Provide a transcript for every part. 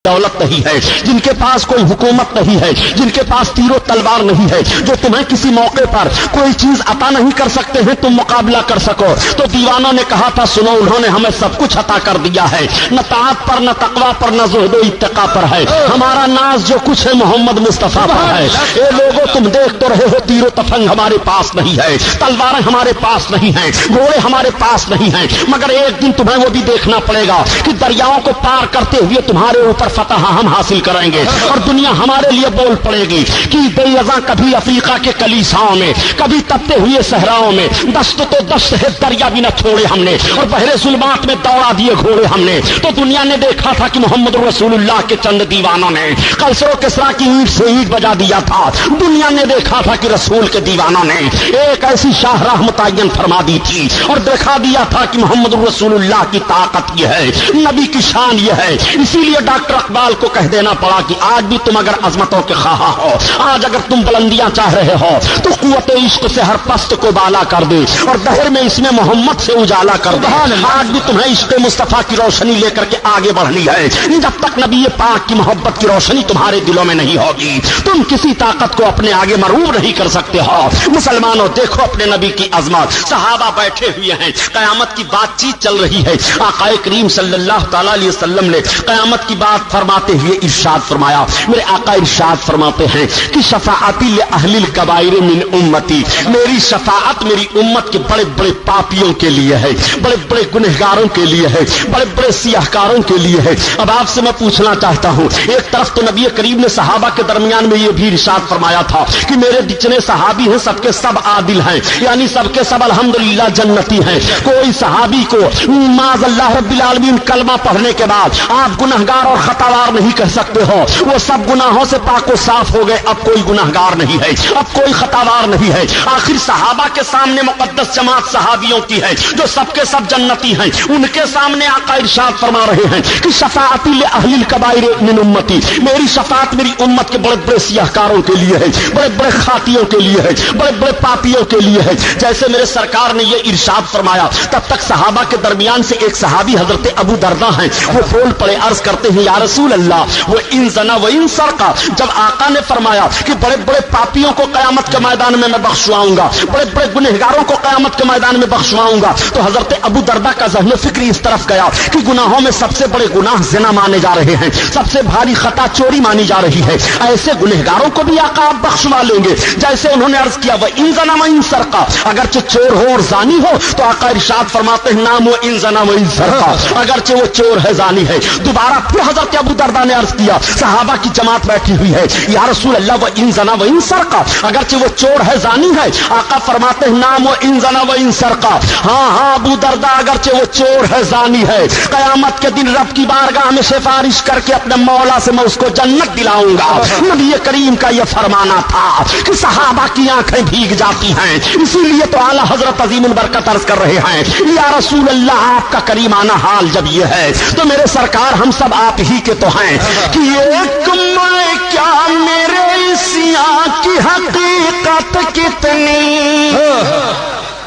دولت نہیں ہے، جن کے پاس کوئی حکومت نہیں ہے، جن کے پاس تیر و تلوار نہیں ہے، جو تمہیں کسی موقع پر کوئی چیز عطا نہیں کر سکتے ہیں تم مقابلہ کر سکو، تو دیوانوں نے کہا تھا سنو انہوں نے ہمیں سب کچھ عطا کر دیا ہے، نہ طاعت پر نہ تقویٰ پر نہ زہد و اتقاء پر ہے، ہمارا ناز جو کچھ ہے محمد مصطفیٰ پر ہے۔ اے لوگوں تم دیکھ تو رہے ہو تیر و تفنگ ہمارے پاس نہیں ہے، تلواریں ہمارے پاس نہیں ہیں، گھوڑے ہمارے پاس نہیں ہیں، مگر ایک دن تمہیں وہ بھی دیکھنا پڑے گا کہ دریاؤں کو پار کرتے ہوئے تمہارے اوپر فتح ہم حاصل کریں گے اور دنیا ہمارے لیے بول پڑے گی کہ بے یزاں کبھی افریقہ کے کلیساؤں میں، کبھی تپتے ہوئے صحراؤں میں، دشت تو دشت ہے دریا بھی نہ چھوڑے ہم نے اور بحر ظلمات میں دوڑا دیے گھوڑے ہم نے، تو دنیا نے دیکھا تھا کہ محمد رسول اللہ کے چند دیوانوں نے قیصر و کسریٰ کی اینٹ سے اینٹ بجا دیا تھا، دنیا نے دیکھا تھا کہ رسول کے دیوانوں نے ایک ایسی شاہراہ متعین فرما دی تھی اور دکھا دیا تھا کہ محمد رسول اللہ کی طاقت یہ ہے، نبی کی شان یہ ہے۔ اسی لیے ڈاکٹر اقبال کو کہہ دینا پڑا کہ آج بھی تم اگر عظمتوں کے خواہاں ہو، آج اگر تم بلندیاں چاہ رہے ہو تو قوت عشق سے ہر پست کو بالا کر دے اور دہر میں اس میں محمد سے اجالا کر دے۔ آج بھی تمہیں عشق مصطفیٰ کی روشنی لے کر کے آگے بڑھنی ہے، جب تک نبی پاک کی محبت کی روشنی تمہارے دلوں میں نہیں ہوگی تم کسی طاقت کو اپنے آگے مروب نہیں کر سکتے ہو۔ مسلمانوں دیکھو اپنے نبی کی عظمت، صحابہ بیٹھے ہوئے ہیں، قیامت کی بات چیت چل رہی ہے، آقا کریم صلی اللہ تعالی علیہ وسلم نے قیامت کی بات فرماتے ہوئے ارشاد فرمایا، میرے آقا ارشاد فرماتے ہیں کہ شفاعتی لأہل الکبائر من امتی، میری شفاعت میری امت کے بڑے بڑے پاپیوں کے لیے ہے، بڑے بڑے گنہگاروں کے لیے ہے، بڑے بڑے سیاہکاروں کے لیے ہے۔ اب آپ سے میں پوچھنا چاہتا ہوں، ایک طرف تو نبی کریم نے صحابہ کے درمیان میں یہ بھی ارشاد فرمایا تھا کہ میرے جتنے صحابی ہیں سب کے سب عادل ہیں، یعنی سب کے سب الحمدللہ جنتی ہیں، کوئی صحابی کو معاذ اللہ رب العالمین کلمہ پڑھنے کے بعد آپ گنہگار اور خطاوار نہیں کہہ سکتے ہو، وہ سب گناہوں سے پاک و صاف ہو گئے، اب کوئی گنہگار نہیں ہے، اب کوئی خطاوار نہیں ہے۔ آخر صحابہ کے سامنے مقدس جماعت صحابیوں کی ہے جو سب کے سب جنتی ہیں، ان کے سامنے آقا ارشاد فرما رہے ہیں کہ شفاعتی لأہل الکبائر من امتی، میری شفاعت میری امت کے بڑے بڑے سیاہکاروں کے لیے ہے، بڑے بڑے خاطیوں کے لیے ہے، بڑے بڑے پاپیوں کے لیے ہے۔ جیسے میرے سرکار نے یہ ارشاد فرمایا تب تک صحابہ کے درمیان سے ایک صحابی حضرت ابو درداء ہیں، وہ بول پڑے عرض کرتے ہیں یا رسول اللہ وہ ان زنا و ان سرقہ، جب آقا نے فرمایا کہ بڑے بڑے پاپیوں کو قیامت کے میدان میں بخشواؤں گا، بڑے بڑے گنہگاروں کو قیامت کے میدان میں بخشواؤں گا، تو حضرت ابو درداء کا ذہن فکری اس طرف گیا کہ گناہوں میں سب سے بڑے گناہ زنا مانے جا رہے ہیں، سب سے بھاری خطا چوری مانی جا رہی ہے، ایسے گنہگاروں کو بھی آقا آپ بخشوا لیں گے؟ جیسے انہوں نے عرض کیا وہ ان زنا و ان سرقہ، اگرچہ چور ہو اور زانی ہو تو آقا ارشاد فرماتے ہیں نام و ان زنا و ان سرقہ، اگرچہ وہ چور ہے زانی ہے۔ دوبارہ پھر حضرت ابو درداء نے عرض کیا، صحابہ کی جماعت بیٹھی ہوئی ہے، یا رسول اللہ وہ ان زنا و ان سرقہ، اگرچہ وہ چور ہے زانی ہے، آقا فرماتے ہیں نام و ان زنا و ان سرقہ، ہاں ہاں ابو درداء اگرچہ وہ چور ہے زانی ہے، قیامت کے دن رب کی بارگاہ میں سفارش کر کے اپنے مولا سے میں اس کو جنت دلاؤں گا۔ نبی کریم کا یہ فرمانا تھا کہ صحابہ کی آنکھیں بھیگ جاتی ہیں، اسی لیے تو اعلیٰ حضرت عظیم البرکت عرض کر رہے ہیں یا رسول اللہ آپ کا کریمانہ حال جب یہ ہے تو میرے سرکار ہم سب آپ ہی کے تو ہیں کہ ایک میں کیا میرے سیاہ کی حقیقت کتنی،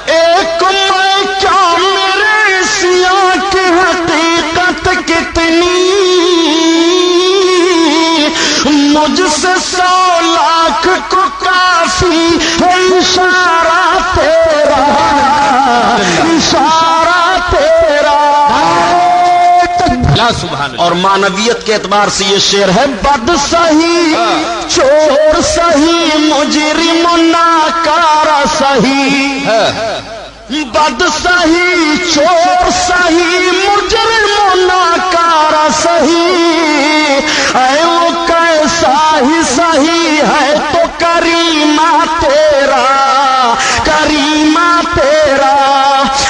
ایک میں کیا میرے سیاہ کی حقیقت کتنی، مجھ سے 100 لاکھ کو کافی ہے اشارہ تیرا، اشارہ تیرا۔ اور معنویت کے اعتبار سے یہ شعر ہے بد سہی چور سہی مجرم ناکار سہی، بد سہی چور سہی مجرم ناکار سہی، اے وہ کیسا ہی سہی ہے تو کریمہ تیرا، کریمہ تیرا۔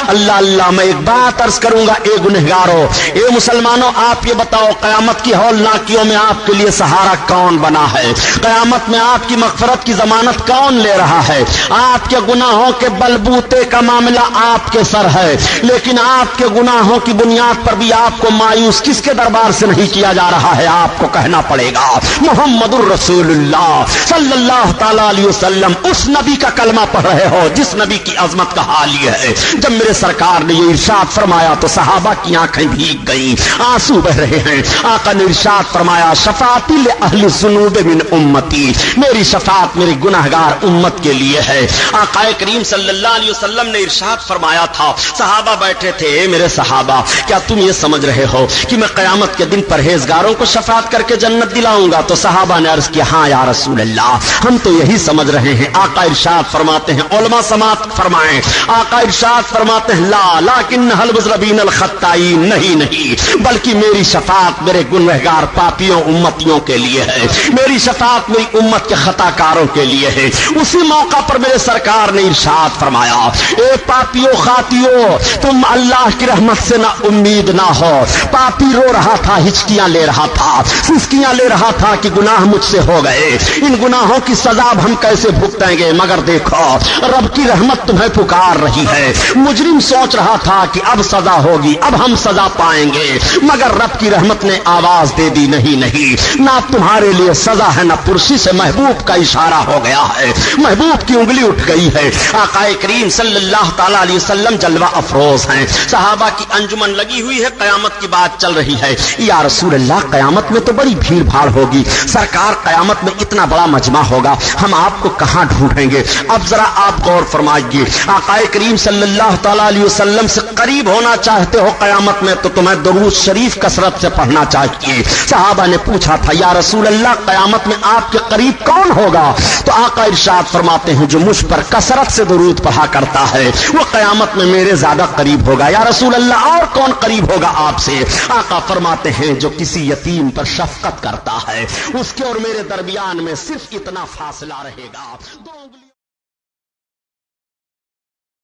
اللہ اللہ میں ایک بات عرض کروں گا، اے گنہگارو، اے مسلمانوں، آپ یہ بتاؤ قیامت کی ہولناکیوں میں آپ کے لیے سہارا کون بنا ہے؟ قیامت میں آپ کی مغفرت کی ضمانت کون لے رہا ہے؟ آپ کے گناہوں کے بلبوتے کا معاملہ آپ کے سر ہے، لیکن آپ کے گناہوں کی بنیاد پر بھی آپ کو مایوس کس کے دربار سے نہیں کیا جا رہا ہے؟ آپ کو کہنا پڑے گا محمد الرسول اللہ صلی اللہ تعالی علیہ وسلم، اس نبی کا کلمہ پڑھ رہے ہو جس نبی کی عظمت کا حال یہ ہے۔ جب میرے میرے سرکار نے یہ ارشاد فرمایا تو صحابہ کی آنکھیں بھیگ گئیں، آنسو بہ رہے ہیں۔ آقا نے ارشاد فرمایا شفاعتی لأہل الذنوب من امتی، میری شفاعت میری گناہگار امت کے لیے ہے۔ آقا کریم صلی اللہ علیہ وسلم نے ارشاد فرمایا تھا، صحابہ بیٹھے تھے، اے میرے صحابہ کیا تم یہ سمجھ رہے ہو کہ میں قیامت کے دن پرہیزگاروں کو شفاعت کر کے جنت دلاؤں گا؟ تو صحابہ نے عرض کیا ہاں یا رسول اللہ، ہم تو یہی سمجھ رہے ہیں۔ آقا ارشاد فرماتے ہیں، علماء سماعت فرمائیں، آقا ارشاد فرماتے ہیں لا لیکن المذنبین الخطائین، نہیں بلکہ میری شفاعت میرے گنہگار پاپیوں امتیوں کے لیے ہے، میری شفاعت میری امت کے خطا کاروں کے لیے ہے۔ اسی موقع پر میرے سرکار نے ارشاد فرمایا اے پاپیوں خاطیوں، تم اللہ کی رحمت سے نہ امید نہ ہو۔ پاپی رو رہا تھا، ہچکیاں لے رہا تھا، سسکیاں لے رہا تھا کہ گناہ مجھ سے ہو گئے، ان گناہوں کی سزا اب ہم کیسے بھگتیں گے؟ مگر دیکھو رب کی رحمت تمہیں پکار رہی ہے۔ مجرم سوچ رہا تھا کہ اب سزا ہوگی، اب ہم سزا پائیں گے، مگر رب کی رحمت نے آواز دے دی نہیں، نہ تمہارے لیے سزا ہے نہ پرسی سے محبوب کا اشارہ ہو گیا ہے، محبوب کی انگلی اٹھ گئی ہے۔ آقا کریم صلی اللہ تعالی علیہ وسلم جلوہ افروز ہیں، صحابہ کی انجمن لگی ہوئی ہے، قیامت کی بات چل رہی ہے۔ یا رسول اللہ قیامت میں تو بڑی بھیڑ بھاڑ ہوگی، سرکار قیامت میں اتنا بڑا مجمع ہوگا، ہم آپ کو کہاں ڈھونڈیں گے؟ اب ذرا آپ غور فرمائیے، آقا کریم صلی اللہ تعالی علیہ وسلم سے قریب ہونا چاہتے ہو قیامت میں تو تمہیں درود شریف کثرت سے پڑھنا چاہیے۔ صحابہ نے پوچھا تھا یا رسول اللہ قیامت میں آپ کے قریب کون ہوگا؟ تو آقا ارشاد فرماتے ہیں جو مجھ پر کثرت سے درود پڑھا کرتا ہے وہ قیامت میں میرے زیادہ قریب ہوگا۔ یا رسول اللہ اور کون قریب ہوگا آپ سے؟ آقا فرماتے ہیں جو کسی یتیم پر شفقت کرتا ہے، اس کے اور میرے درمیان میں صرف اتنا فاصلہ رہے گا، 2 انگلی